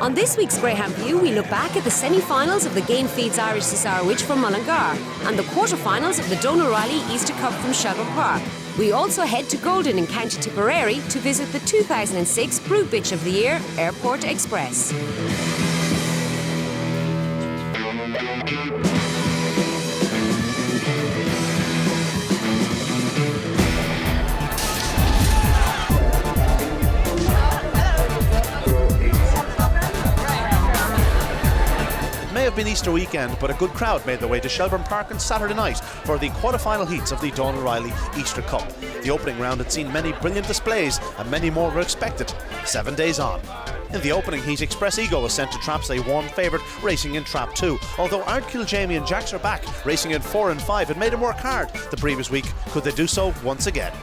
On this week's Greyhound View, we look back at the semi-finals of the Game Feeds Irish Cesarewitch from Mullingar and the quarter-finals of the Donal Riley Easter Cup from Shelbourne Park. We also head to Golden in County Tipperary to visit the 2006 Brew Bitch of the Year, Airport Express. May have been Easter weekend, but a good crowd made their way to Shelbourne Park on Saturday night for the quarter-final heats of the Donal Riley Easter Cup. The opening round had seen many brilliant displays and many more were expected 7 days on. In the opening heat, Express Ego was sent to traps a warm favourite, racing in trap 2. Although Ardkill Jamie and Jacks are back, racing in 4 and 5 had made him work hard the previous week. Could they do so once again?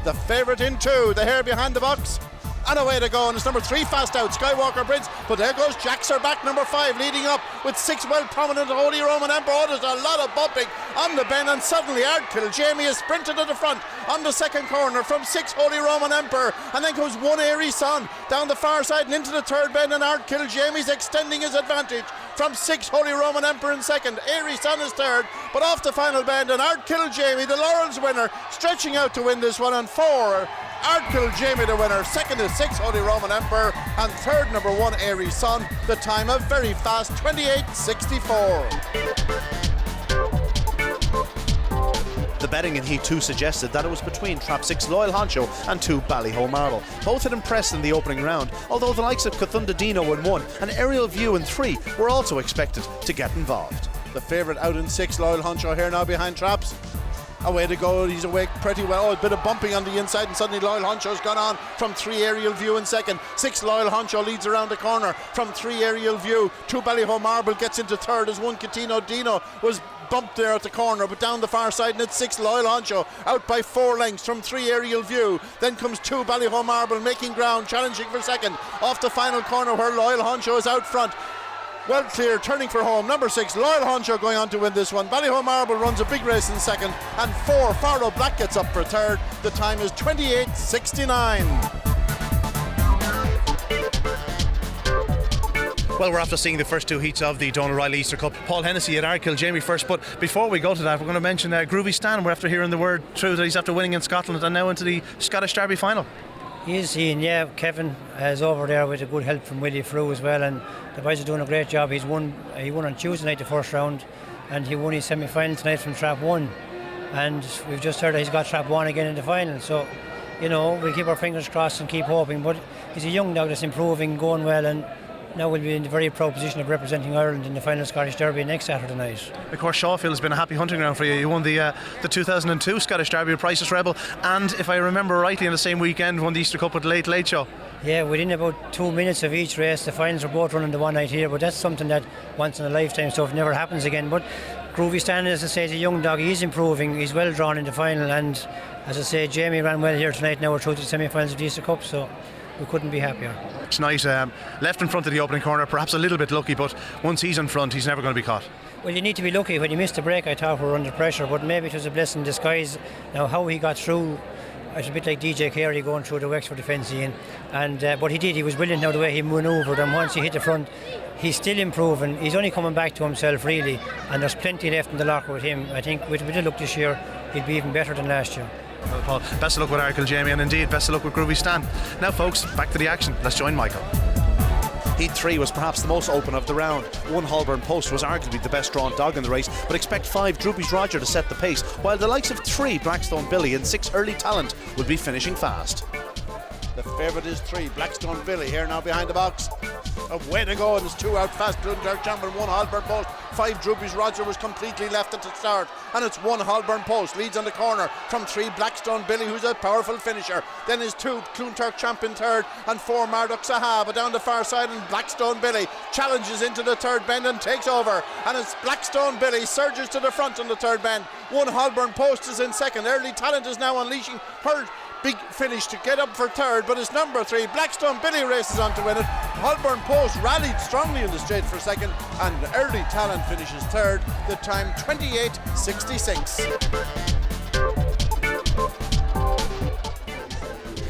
The favourite in 2, the hare behind the box. And away to go, and it's number 3 fast out, Skywalker Prince, but there goes Jaxer back, number 5, leading up with 6 well prominent Holy Roman Emperor. Oh, there's a lot of bumping on the bend, and suddenly Ardkill Jamie is sprinted to the front on the second corner from 6 Holy Roman Emperor, and then comes 1 Airy Son down the far side and into the third bend, and Ardkill Jamie's extending his advantage from 6 Holy Roman Emperor in second. Airy Son is third, but off the final bend, and Ardkill Jamie, the Laurels winner, stretching out to win this one, and 4 Ardkill Jamie the winner, second is 6 Holy Roman Emperor, and third number 1 Airy Son. The time of very fast 28.64. The betting in Heat 2 suggested that it was between trap 6 Loyal Honcho and 2 Ballyho Marble. Both had impressed in the opening round, although the likes of Cthulhu Dino in 1 and Aerial View in 3 were also expected to get involved. The favourite out in 6, Loyal Honcho, here now behind traps. Away to go, he's awake pretty well. Oh, a bit of bumping on the inside, and suddenly Loyal Honcho's gone on from 3 Aerial View in second. 6 Loyal Honcho leads around the corner from 3 Aerial View. 2 Ballyho Marble gets into third as 1 Catino Dino was bumped there at the corner, but down the far side, and it's 6 Loyal Honcho out by 4 lengths from 3 Aerial View. Then comes 2 Ballyho Marble making ground, challenging for second off the final corner where Loyal Honcho is out front. Well clear, turning for home. Number 6, Loyal Honcho going on to win this one. Ballyho Marble runs a big race in second, and 4, Faro Black gets up for third. The time is 28.69. Well, we're after seeing the first 2 heats of the Donal Riley Easter Cup. Paul Hennessy at Ardkill Jamie first, but before we go to that, we're going to mention Groovy Stan. We're after hearing the word through that he's after winning in Scotland and now into the Scottish Derby final. He is, yeah. Kevin is over there with a good help from Willie Frew as well, and the boys are doing a great job. He won on Tuesday night the first round, and he won his semi-final tonight from trap 1, and we've just heard that he's got trap 1 again in the final. So, you know, we'll keep our fingers crossed and keep hoping, but he's a young dog that's improving, going well, and now we'll be in the very proud position of representing Ireland in the final Scottish Derby next Saturday night. Of course, Shawfield has been a happy hunting ground for you. You won the 2002 Scottish Derby with Priceless Rebel, and if I remember rightly, in the same weekend won the Easter Cup with the Late Show. Yeah, within about 2 minutes of each race. The finals were both running the one night here, but that's something that once in a lifetime, so it never happens again. But Groovy Stan, as I say, is a young dog. He's improving, he's well drawn in the final, and as I say, Jamie ran well here tonight. Now we're through to the semi-finals of the Easter Cup, so we couldn't be happier. Tonight, left in front of the opening corner, perhaps a little bit lucky, but once he's in front, he's never going to be caught. Well, you need to be lucky. When you missed the break, I thought we were under pressure, but maybe it was a blessing in disguise. Now, how he got through, it's a bit like DJ Carey going through the Wexford defence, Ian. But he did, he was brilliant now the way he manoeuvred, and once he hit the front, he's still improving. He's only coming back to himself, really, and there's plenty left in the locker with him. I think with a bit of luck this year, he'll be even better than last year. Well, Paul, best of luck with Ardkill Jamie, and indeed best of luck with Groovy Stan. Now folks, back to the action. Let's join Michael. Heat 3 was perhaps the most open of the round. 1 Holborn Post was arguably the best drawn dog in the race, but expect 5 Droopy's Roger to set the pace, while the likes of 3 Blackstone Billy and 6 Early Talent will be finishing fast. The favourite is 3 Blackstone Billy, here now behind the box. Way to go, and there's 2 out fast, Bloomberg Champion, 1 Holborn Post. 5 Droopy's Roger was completely left at the start, and it's 1 Holborn Post leads on the corner from 3 Blackstone Billy, who's a powerful finisher. Then is 2 Clonturk Champion third, and 4 Marduk Saha, but down the far side, and Blackstone Billy challenges into the third bend and takes over, and it's Blackstone Billy surges to the front on the third bend. 1 Holborn Post is in second. Early Talent is now unleashing her big finish to get up for third, but it's number 3 Blackstone Billy races on to win it. Holborn Post rallied strongly in the straight for second, and Early Talent finishes third. The time 28.66.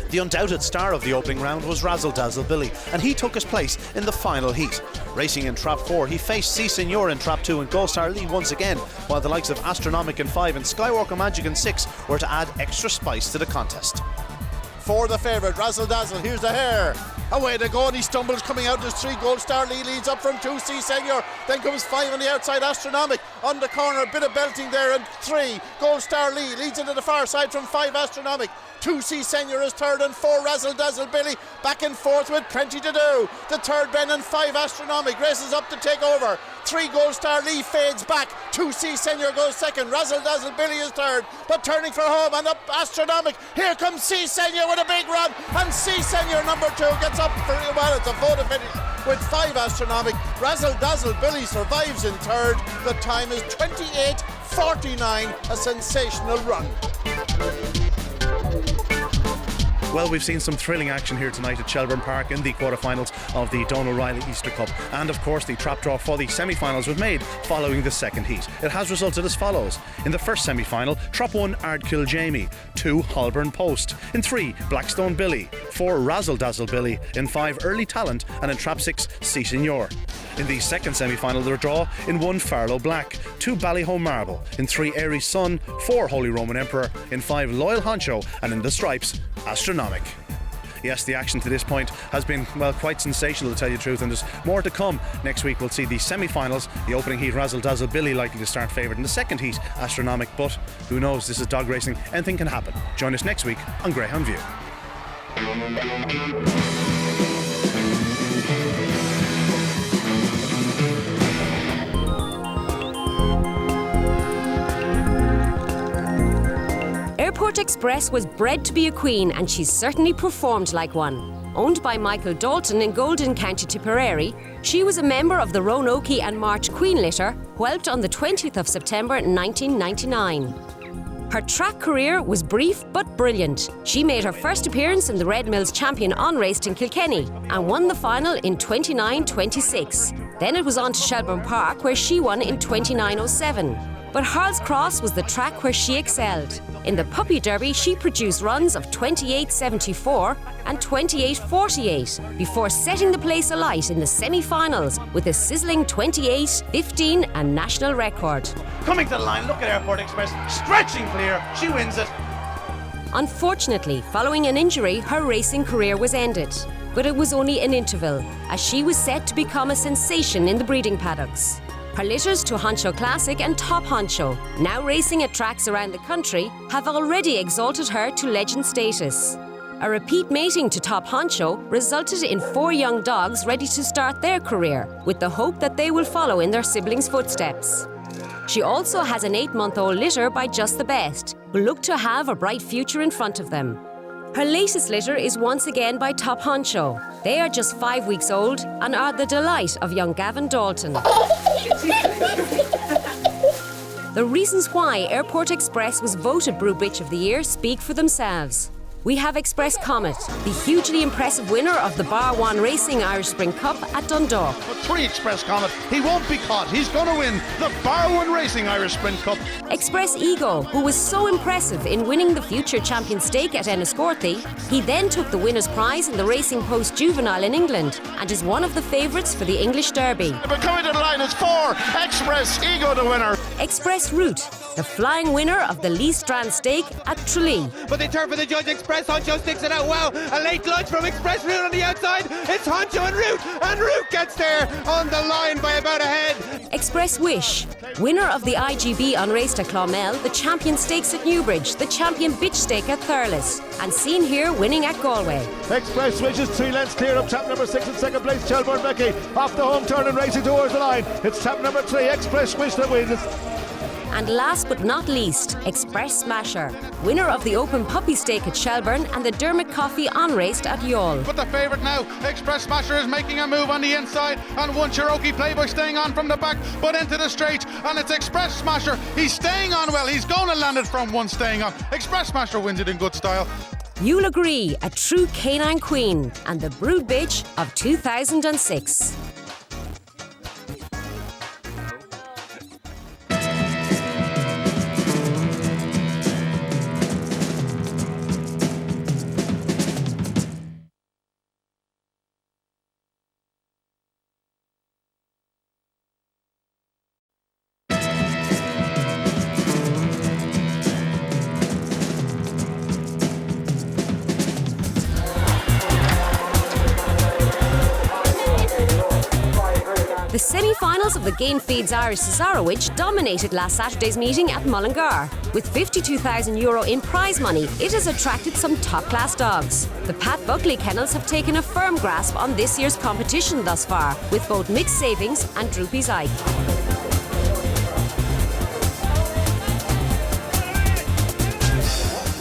The undoubted star of the opening round was Razzle Dazzle Billy, and he took his place in the final heat. Racing in Trap 4, he faced C Senor in Trap 2 and Gold Star Lee once again, while the likes of Astronomic in 5 and Skywalker Magic in 6 were to add extra spice to the contest. For the favourite, Razzle Dazzle, here's the hare. Away they go, and he stumbles coming out. There's 3. Gold Star Lee leads up from 2. C Senor, then comes 5 on the outside. Astronomic on the corner, a bit of belting there, and 3. Gold Star Lee leads into the far side from 5. Astronomic, 2. C Senor is third, and 4. Razzle Dazzle Billy back and forth with plenty to do. The third Ben, and 5. Astronomic races up to take over. 3. Gold Star Lee fades back. 2. C Senor goes second. Razzle Dazzle Billy is third, but turning for home, and up Astronomic. Here comes C Senor with a big run, and C Senor number 2 gets up for, well, it's a photo finish with 5. Astronomic. Razzle Dazzle Billy survives in third. The time is 28:49, a sensational run. Well, we've seen some thrilling action here tonight at Shelbourne Park in the quarterfinals of the Donal O'Reilly Easter Cup, and of course the trap draw for the semi-finals was made following the second heat. It has resulted as follows: in the first semi-final, Trap 1 Ardkill Jamie, 2 Holborn Post, in 3 Blackstone Billy, 4 Razzle Dazzle Billy, in 5 Early Talent, and in Trap 6 C Senor. In the second semi-final, the draw in 1 Farlow Black, 2 Ballyhome Marble, in 3 Aries Sun, 4 Holy Roman Emperor, in 5 Loyal Honcho, and in the stripes Astronomic. Yes, the action to this point has been, well, quite sensational to tell you the truth, and there's more to come. Next week we'll see the semi-finals. The opening heat, Razzle Dazzle Billy likely to start favourite. In the second heat, Astronomic, but who knows, this is dog racing, anything can happen. Join us next week on Greyhound View. Airport Express was bred to be a queen, and she's certainly performed like one. Owned by Michael Dalton in Golden, County Tipperary, she was a member of the Roanoke and March Queen litter, whelped on the 20th of September 1999. Her track career was brief but brilliant. She made her first appearance in the Red Mills Champion On Raced in Kilkenny and won the final in 29:26. Then it was on to Shelbourne Park, where she won in 29:07. But Harl's Cross was the track where she excelled. In the Puppy Derby, she produced runs of 28:74 and 28:48 before setting the place alight in the semi-finals with a sizzling 28:15 and national record. Coming to the line, look at Airport Express, stretching clear, she wins it. Unfortunately, following an injury, her racing career was ended. But it was only an interval, as she was set to become a sensation in the breeding paddocks. Her litters to Honcho Classic and Top Honcho, now racing at tracks around the country, have already exalted her to legend status. A repeat mating to Top Honcho resulted in 4 young dogs ready to start their career, with the hope that they will follow in their siblings' footsteps. She also has an 8-month-old litter by Just the Best, who look to have a bright future in front of them. Her latest litter is once again by Top Honcho. They are just 5 weeks old and are the delight of young Gavin Dalton. The reasons why Airport Express was voted Brew Bitch of the Year speak for themselves. We have Express Comet, the hugely impressive winner of the Bar 1 Racing Irish Spring Cup at Dundalk. But 3 Express Comet, he won't be caught. He's going to win the Bar 1 Racing Irish Sprint Cup. Express Ego, who was so impressive in winning the Future Champion Stake at Enniscorthy, he then took the winner's prize in the Racing Post Juvenile in England and is one of the favourites for the English Derby. But coming to the line is 4 Express Ego, the winner. Express Route, the flying winner of the Lee Strand Stake at Tralee. But they turn for the judge. Express Honcho sticks it out well. A late lunge from Express Route on the outside. It's Honcho and Route gets there on the line by about a head. Express Wish, winner of the IGB Unraced at Clonmel, the Champion Stakes at Newbridge, the Champion Bitch Stake at Thurles, and seen here winning at Galway. Express Wish is 3 lengths clear of trap number 6 in second place, Shelbourne Becky, off the home turn and racing towards the line. It's trap number 3, Express Wish, that wins. And last but not least, Express Smasher, winner of the Open Puppy Stake at Shelbourne and the Dermot Coffey On-Raced at Youghal. But the favourite now, Express Smasher, is making a move on the inside, and 1 Cherokee Playboy staying on from the back, but into the straight, and it's Express Smasher. He's staying on well. He's going to land it from 1 staying on. Express Smasher wins it in good style. You'll agree, a true canine queen and the brood bitch of 2006. semi-finals of the Game Feeds Irish Cesarewitch dominated last Saturday's meeting at Mullingar. With €52,000 in prize money, it has attracted some top-class dogs. The Pat Buckley kennels have taken a firm grasp on this year's competition thus far, with both Mixed Savings and Droopy Ike.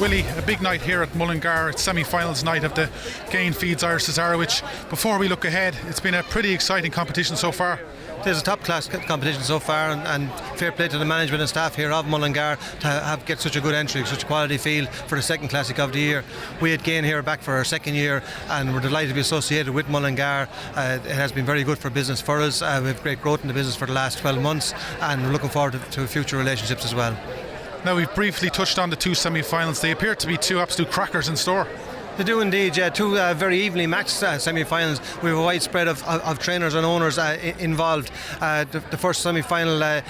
Willie, a big night here at Mullingar. It's semi-finals night of the Game Feeds Irish Cesarewitch. Before we look ahead, it's been a pretty exciting competition so far. It is a top-class competition so far, and fair play to the management and staff here of Mullingar to get such a good entry, such a quality field for the second classic of the year. We at Gain here back for our second year, and we're delighted to be associated with Mullingar. It has been very good for business for us. We have great growth in the business for the last 12 months, and we're looking forward to future relationships as well. Now, we've briefly touched on the two semi-finals. They appear to be two absolute crackers in store. They do indeed, yeah. Two very evenly matched semi-finals. We have a wide spread of trainers and owners involved. The first semi-final,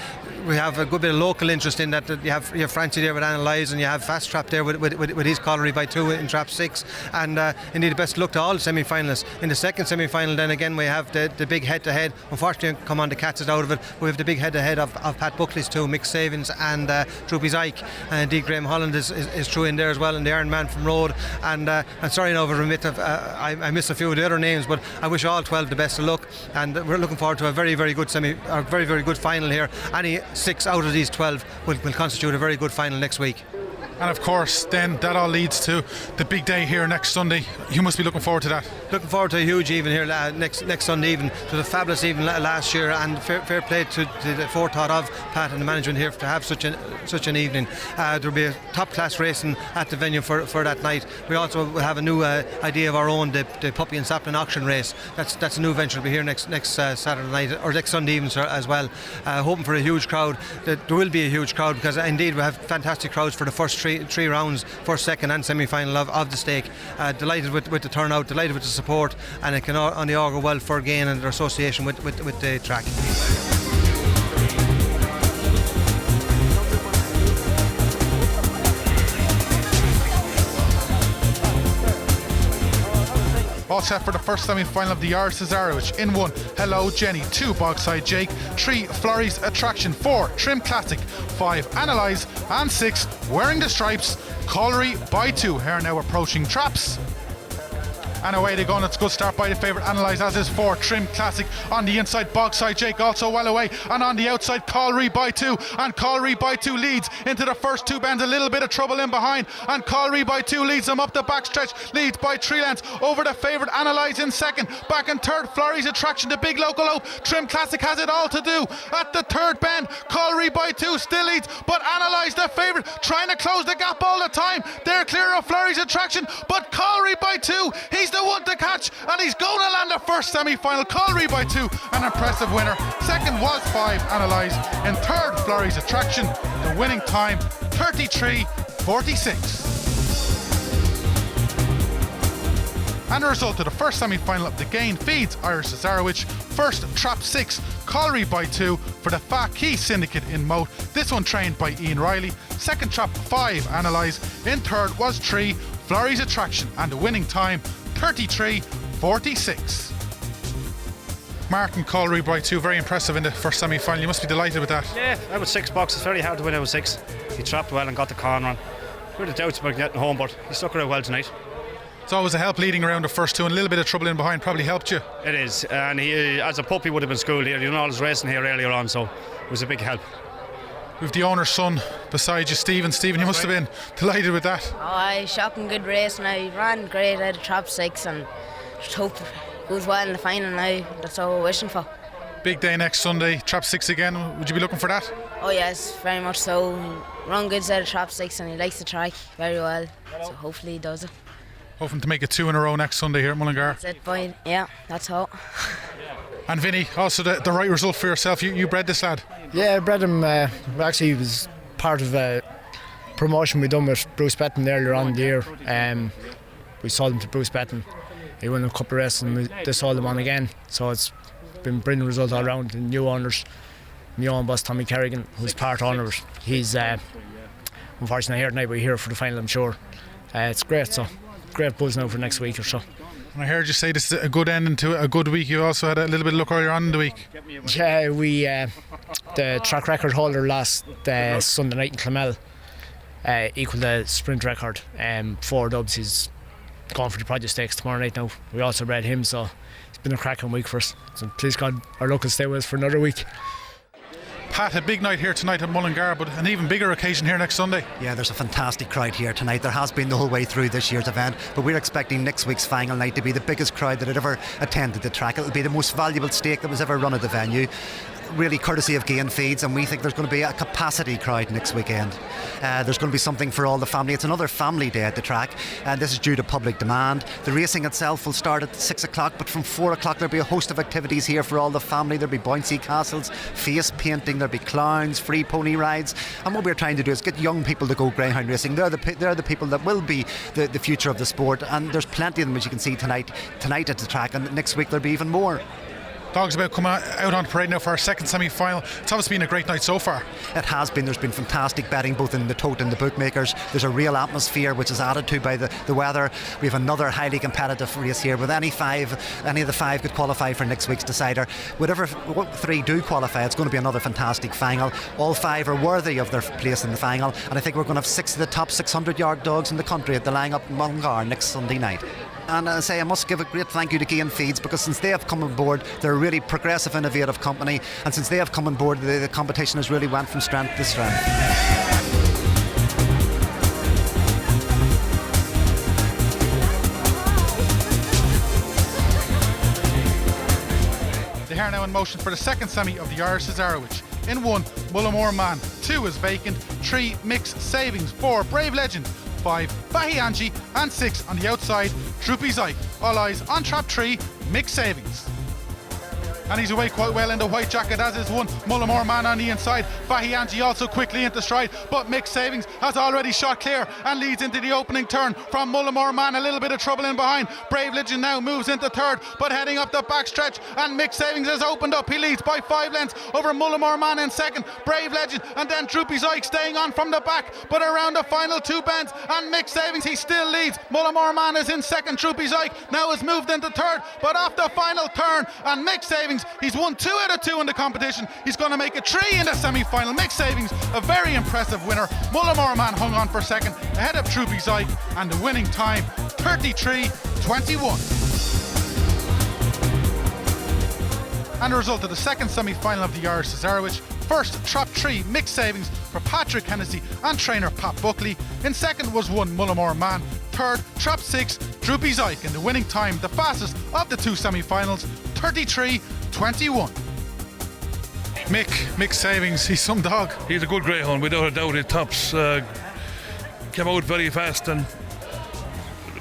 we have a good bit of local interest in that. You have Francie there with Analyze, and you have Fast Trap there with his Colliery by 2 in Trap 6. And indeed, the best luck to all the semi-finalists. In the second semi-final, then again, we have the big head-to-head. Unfortunately, come on, the Cats is out of it. We have the big head-to-head of Pat Buckley's 2, Mixed Savings and Droopy Ike. Indeed, Graham Holland is through in there as well, and the Iron Man from Road. And I'm sorry now, I missed a few of the other names, but I wish all 12 the best of luck, and we're looking forward to a very, very good very good final here. Any 6 out of these 12 will constitute a very good final next week. And of course, then that all leads to the big day here next Sunday. You must be looking forward to that. Looking forward to a huge even here next Sunday even. It was a fabulous even last year, and fair play to the forethought of Pat and the management here to have such an evening. There will be a top class racing at the venue for that night. We also will have a new idea of our own, the Puppy and Sapling auction race. That's a new venture. Will be here next Saturday night or next Sunday evening as well. Hoping for a huge crowd. There will be a huge crowd because indeed we have fantastic crowds for the first three rounds, first, second and semi-final of the stake. Delighted with the turnout, delighted with the support, and it can only augur well for Gain and their association with the track. All set for the first semi-final of the Irish Cesarewitch. In 1, Hello Jenny. 2, Bogside Jake. 3, Florrie's Attraction. 4, Trim Classic. 5, Analyze. And 6, Wearing the Stripes, Colliery by 2. Here now approaching traps. And away they go, and it's a good start by the favourite Analyze, as is 4, Trim Classic. On the inside, Bogside Jake also well away, and on the outside, Colliery by 2, and Colliery by 2 leads into the first 2 bends. A little bit of trouble in behind, and Colliery by 2 leads them up the backstretch, leads by 3 lengths over the favourite Analyze in second. Back in third, Florrie's Attraction, the big local hope. Trim Classic has it all to do at the third bend. Colliery by 2 still leads, but Analyze, the favourite, trying to close the gap all the time. They're clear of Florrie's Attraction, but Colliery by 2, he's the one to catch, and he's going to land the first semi-final. Colliery by 2, an impressive winner. Second was 5, Analyze. In third, Florrie's Attraction. The winning time 33.46. And the result of the first semi-final of the Gain Feeds Irish Cesarewitch. First, Trap 6, Colliery by 2 for the Fat Key Syndicate in Moat. This one trained by Ian Riley. Second, Trap 5, Analyze. In third was 3, Florrie's Attraction, and the winning time 33.46. Mark and Colliery by 2, very impressive in the first semi-final. You must be delighted with that. Yeah, out with 6 bucks, it's very hard to win out with 6. He trapped well and got the corner on. We had doubts about getting home, but he stuck around well tonight. It's always a help leading around the first 2, and a little bit of trouble in behind probably helped you. It is, and he, as a pup, he would have been schooled here. You know, all his racing here earlier on, so it was a big help. With the owner's son beside you, Stephen. Stephen, you must have been delighted with that. Oh, I shocking good race, and I ran great out of Trap 6, and just hope it goes well in the final now. That's all we're wishing for. Big day next Sunday, Trap 6 again. Would you be looking for that? Oh yes, very much so. Run good out of Trap 6, and he likes the track very well, so hopefully he does it. Hoping to make it 2 in a row next Sunday here at Mullingar. That's it, boy. Yeah, that's all. And Vinny, also the right result for yourself. You bred this lad? Yeah, I bred him. Actually, he was part of a promotion we done with Bruce Betton earlier on in the year. We sold him to Bruce Betton. He won a couple of races, and they sold him on again. So it's been brilliant result all round. The new owners, my own boss Tommy Kerrigan, who's part owner. He's unfortunately here tonight, but he's here for the final, I'm sure. It's great. So great buzz now for next week or so. And I heard you say this is a good ending to a good week. You also had a little bit of luck earlier on in the week. Yeah, we the track record holder last Sunday night in Clonmel equalled the sprint record. 4 dubs. He's going for the Produce Stakes tomorrow night now. We also read him, so it's been a cracking week for us. So please God, our luck will stay with us for another week. Pat, a big night here tonight at Mullingar, but an even bigger occasion here next Sunday. Yeah, there's a fantastic crowd here tonight. There has been the whole way through this year's event, but we're expecting next week's final night to be the biggest crowd that had ever attended the track. It'll be the most valuable stake that was ever run at the venue, really courtesy of Gain Feeds, and we think there's going to be a capacity crowd next weekend. There's going to be something for all the family. It's another family day at the track, and this is due to public demand. The racing itself will start at 6 o'clock, but from 4 o'clock there'll be a host of activities here for all the family. There'll be bouncy castles, face painting, there'll be clowns, free pony rides, and what we're trying to do is get young people to go greyhound racing. They're the people that will be the future of the sport, and there's plenty of them, as you can see tonight at the track, and next week there'll be even more. Dogs about coming out on parade now for our second semi-final. It's obviously been a great night so far. It has been. There's been fantastic betting both in the tote and the bookmakers. There's a real atmosphere which is added to by the weather. We have another highly competitive race here with any of the 5 could qualify for next week's decider. Whatever 3 do qualify, it's going to be another fantastic final. All 5 are worthy of their place in the final, and I think we're going to have 6 of the top 600-yard dogs in the country at the line up in Mullingar next Sunday night. And I must give a great thank you to Gain Feeds, because since they have come on board, they're a really progressive, innovative company, and since they have come on board, the competition has really went from strength to strength. They are now in motion for the second semi of the Irish Cesarewitch. In 1, Mullingar Man. 2 is Vacant. 3, Mixed Savings. 4, Brave Legend. 5, Bahi Angie, and 6 on the outside, Droopy Zyke. All eyes on trap 3, Mixed Savings. And he's away quite well in the white jacket, as is 1, Mullingar Man on the inside. Bahi Angie also quickly into stride, but Mixed Savings has already shot clear and leads into the opening turn from Mullingar Man. A little bit of trouble in behind. Brave Legend now moves into third, but heading up the back stretch, and Mixed Savings has opened up. He leads by 5 lengths over Mullingar Man in second. Brave Legend and then Droopy Zyke staying on from the back, but around the final 2 bends, and Mixed Savings, he still leads. Mullingar Man is in second. Droopy Zyke now has moved into third, but off the final turn, and Mixed Savings, he's won 2 out of 2 in the competition. He's going to make it 3 in the semi-final. Mixed Savings, a very impressive winner. Mullingar Man hung on for second, ahead of Droopy Zyke, and the winning time 33:21. And the result of the second semi-final of the Irish Cesarewitch: first, Trap 3, Mixed Savings for Patrick Hennessy and trainer Pat Buckley. In second was 1, Mullingar Man. Third, Trap 6, Droopy Zyke, in the winning time, the fastest of the 2 semi-finals, 33:21. Mixed Savings, he's some dog. He's a good greyhound, without a doubt. His tops came out very fast and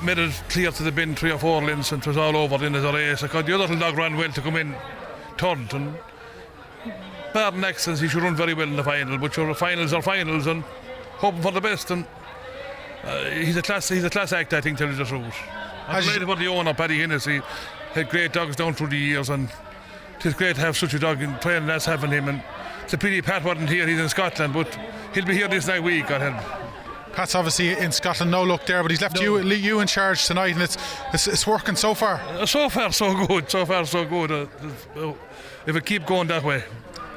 made it clear to the bin 3 or 4 lengths, and it was all over in the race. The other little dog ran well to come in third, and barring accidents, he should run very well in the final. But your finals are finals, and hoping for the best. And he's a class act, I think, tell you the truth. I'm delighted about the owner, Paddy Hennessy. Had great dogs down through the years, and it's great to have such a dog in training as having him. And it's a pity Pat wasn't here. He's in Scotland, but he'll be here this night week, God help. Pat's obviously in Scotland, no luck there, but he's left you in charge tonight, and it's working so far. So far, so good. So far, so good. If it keep going that way.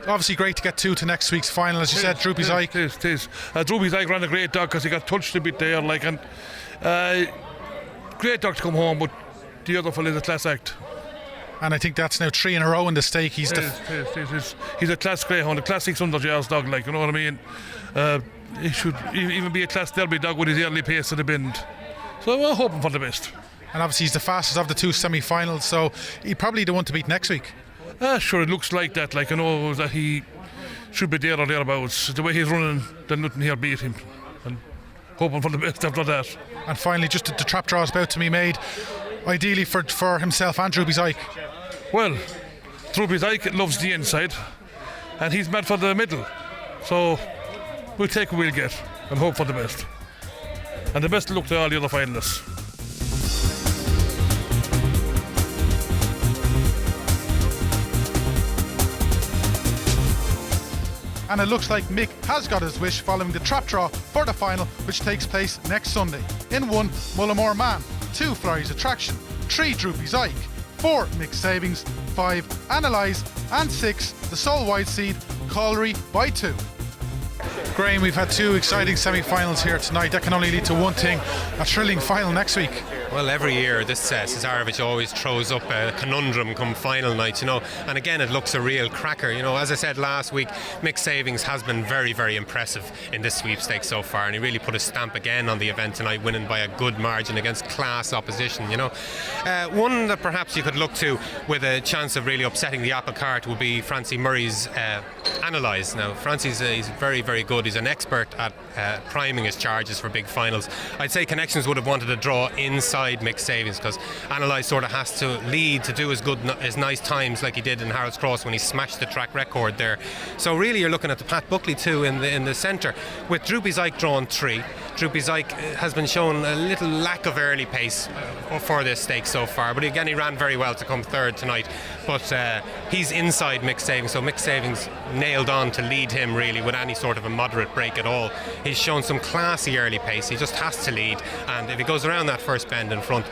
Obviously great to get 2 to next week's final, as you said, Droopy Zyke. It is. Droopy Zyke ran a great dog because he got touched a bit there, and great dog to come home, but the other fellow is a class act. And I think that's now 3 in a row in the stake. He's a class greyhound, a class 600 yards dog, you know what I mean? He should even be a class derby dog with his early pace at the bend. So we're hoping for the best. And obviously he's the fastest of the 2 semi-finals, so he'd probably the one to beat next week. Sure, it looks like that. That he should be there or thereabouts. The way he's running, then nothing here beat him. And hoping for the best after that. And finally, just the trap draw is about to be made, ideally for himself and Droopy Zyke. Well, Droopy Zyke loves the inside, and he's mad for the middle. So we'll take what we'll get and hope for the best. And the best luck to all the other finalists. And it looks like Mick has got his wish following the trap draw for the final, which takes place next Sunday. In 1, Mullingar Man. 2, Florrie's Attraction. 3 Droopy Zyke, 4 Mixed Savings, 5 Analyze, and 6 the sole wide seed Colliery by 2. Graham, we've had 2 exciting semi-finals here tonight. That can only lead to one thing, a thrilling final next week. Well, every year this Cesarewitch always throws up a conundrum come final night, and again it looks a real cracker. As I said last week, Mixed Savings has been very, very impressive in this sweepstakes so far, and he really put a stamp again on the event tonight, winning by a good margin against class opposition. One that perhaps you could look to with a chance of really upsetting the apple cart would be Francie Murray's Analyze. Now, Francie's he's very, very good. He's an expert at priming his charges for big finals. I'd say Connections would have wanted to draw inside Mixed Savings because Analyze sort of has to lead to do as nice times like he did in Harold's Cross when he smashed the track record there. So really you're looking at the Pat Buckley 2 in the centre with Droopy Zyke drawn 3. Droopy Zyke has been shown a little lack of early pace for this stakes so far, but again he ran very well to come third tonight, but he's inside Mixed Savings, so Mixed Savings nailed on to lead him really with any sort of a moderate break at all. He's shown some classy early pace, he just has to lead, and if he goes around that first bend in front,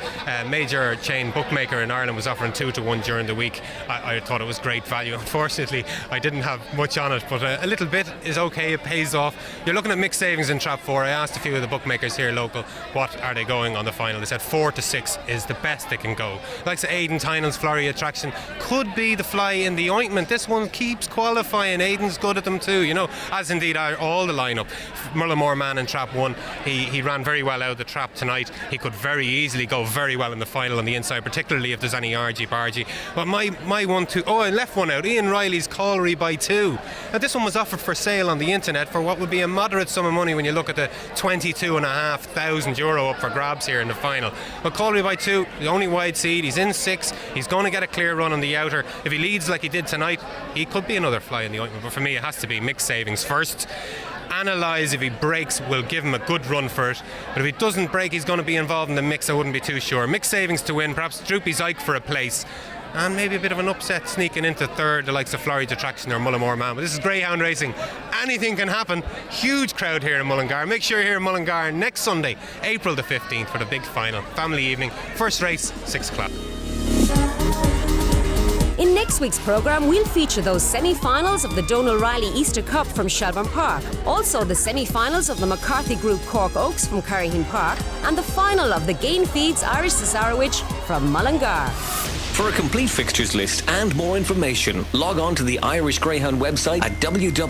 major chain bookmaker in Ireland was offering 2-1 during the week. I thought it was great value. Unfortunately I didn't have much on it, but a little bit is okay, it pays off. You're looking at Mixed Savings in trap 4. I asked a few of the bookmakers here local what are they going on the final. They said 4-6 is the best they can go. Like Aidan Tynan's Flurry Attraction could be the fly in the ointment. This one keeps qualifying. Aidan's good at them too, as indeed are all the lineup. Mullingar man in trap 1, he ran very well out of the trap tonight. He could very easily go very well in the final on the inside, particularly if there's any argy-bargy. But my 1-2, I left one out, Ian Riley's Colliery by 2. Now this one was offered for sale on the internet for what would be a moderate sum of money when you look at the 22,500 euro up for grabs here in the final. But Colliery by 2, the only wide seed, he's in 6, he's going to get a clear run on the outer. If he leads like he did tonight, he could be another fly in the ointment, but for me it has to be Mixed Savings first. Analyze, if he breaks, will give him a good run for it, but if he doesn't break he's going to be involved in the mix. I wouldn't be too sure. Mixed Savings to win, perhaps Droopy Zyke for a place, and maybe a bit of an upset sneaking into third, the likes of Florida Attraction or Mullingar man. But this is Greyhound racing, anything can happen. Huge crowd here in Mullingar. Make sure you're here in Mullingar next Sunday, April the 15th, for the big final, family evening, first race 6 o'clock. In next week's programme, we'll feature those semi-finals of the Donal Riley Easter Cup from Shelbourne Park, also the semi-finals of the McCarthy Group Cork Oaks from Curryheen Park, and the final of the Gain Feeds Irish Cesarewitch from Mullingar. For a complete fixtures list and more information, log on to the Irish Greyhound website at www.igb.ie.